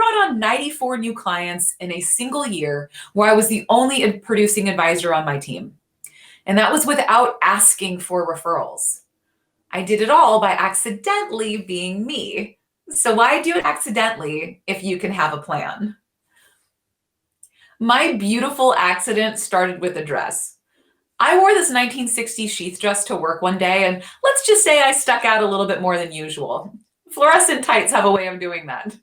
brought on 94 new clients in a single year where I was the only producing advisor on my team. And that was without asking for referrals. I did it all by accidentally being me. So why do it accidentally if you can have a plan? My beautiful accident started with a dress. I wore this 1960s sheath dress to work one day, and let's just say I stuck out a little bit more than usual. Fluorescent tights have a way of doing that.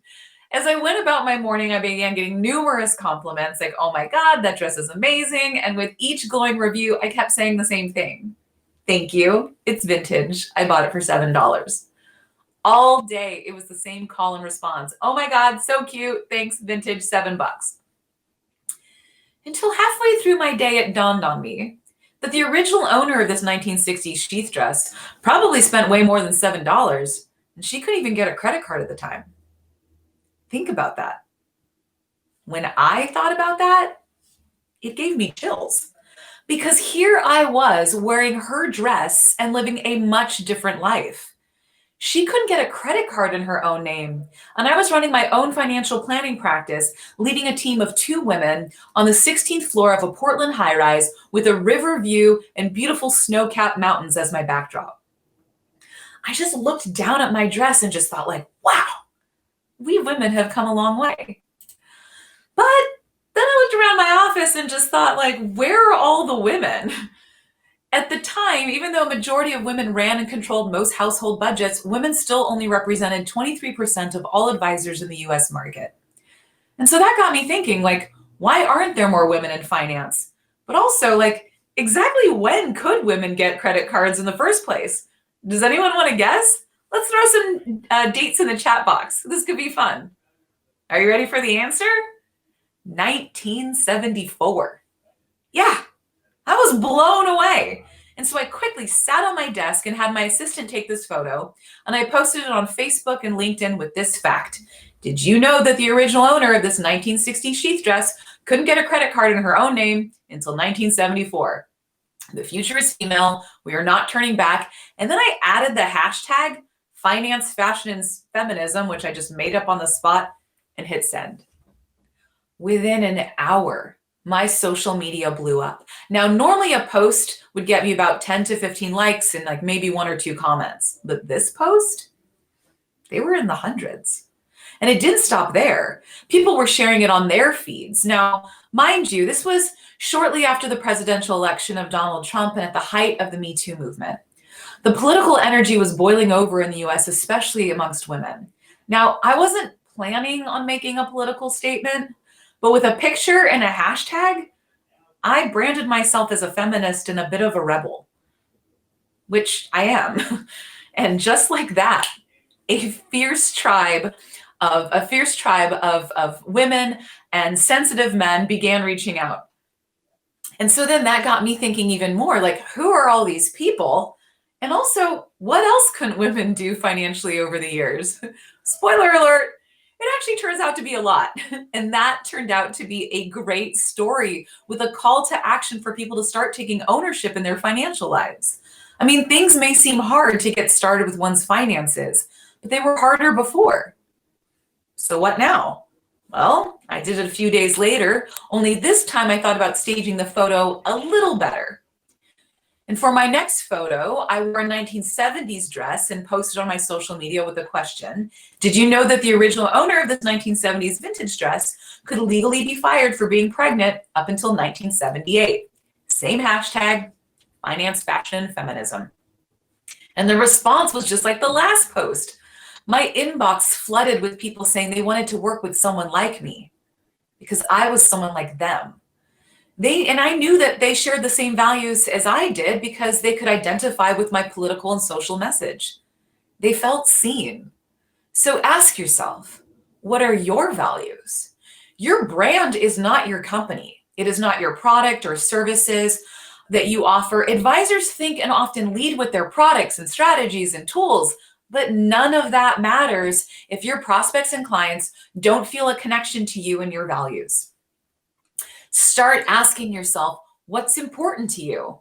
As I went about my morning, I began getting numerous compliments like, oh my God, that dress is amazing. And with each glowing review, I kept saying the same thing. Thank you. It's vintage. I bought it for $7. All day, it was the same call and response. Oh my God, so cute. Thanks, vintage, $7. Until halfway through my day, it dawned on me that the original owner of this 1960s sheath dress probably spent way more than $7, and she couldn't even get a credit card at the time. Think about that. When I thought about that, it gave me chills. Because here I was wearing her dress and living a much different life. She couldn't get a credit card in her own name. And I was running my own financial planning practice, leading a team of 2 women on the 16th floor of a Portland high-rise with a river view and beautiful snow-capped mountains as my backdrop. I just looked down at my dress and just thought like, wow, we women have come a long way. But then I looked around my office and just thought like, where are all the women? At the time, even though a majority of women ran and controlled most household budgets, women still only represented 23% of all advisors in the US market. And so that got me thinking, like, why aren't there more women in finance? But also, like, exactly when could women get credit cards in the first place? Does anyone want to guess? Let's throw some dates in the chat box. This could be fun. Are you ready for the answer? 1974. Yeah, I was blown away. And so I quickly sat on my desk and had my assistant take this photo, and I posted it on Facebook and LinkedIn with this fact. Did you know that the original owner of this 1960 sheath dress couldn't get a credit card in her own name until 1974? The future is female. We are not turning back. And then I added the hashtag finance, fashion, and feminism, which I just made up on the spot, and hit send. Within an hour, my social media blew up. Now, normally a post would get me about 10 to 15 likes and like maybe 1 or 2 comments. But this post, they were in the hundreds. And it didn't stop there. People were sharing it on their feeds. Now, mind you, this was shortly after the presidential election of Donald Trump and at the height of the Me Too movement. The political energy was boiling over in the US, especially amongst women. Now, I wasn't planning on making a political statement, but with a picture and a hashtag, I branded myself as a feminist and a bit of a rebel, which I am. And just like that, a fierce tribe of women and sensitive men began reaching out. And so then that got me thinking even more, like, who are all these people? And also, what else couldn't women do financially over the years? Spoiler alert, it actually turns out to be a lot. And that turned out to be a great story with a call to action for people to start taking ownership in their financial lives. I mean, things may seem hard to get started with one's finances, but they were harder before. So what now? Well, I did it a few days later, only this time I thought about staging the photo a little better. And for my next photo, I wore a 1970s dress and posted on my social media with a question. Did you know that the original owner of this 1970s vintage dress could legally be fired for being pregnant up until 1978? Same hashtag, finance, fashion, feminism. And the response was just like the last post. My inbox flooded with people saying they wanted to work with someone like me because I was someone like them. And I knew that they shared the same values as I did because they could identify with my political and social message. They felt seen. So ask yourself, what are your values? Your brand is not your company. It is not your product or services that you offer. Advisors think and often lead with their products and strategies and tools, but none of that matters if your prospects and clients don't feel a connection to you and your values. Start asking yourself, what's important to you?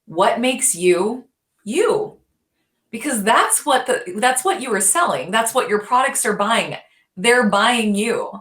What makes you, you? Because that's what you are selling. That's what your products are buying. They're buying you.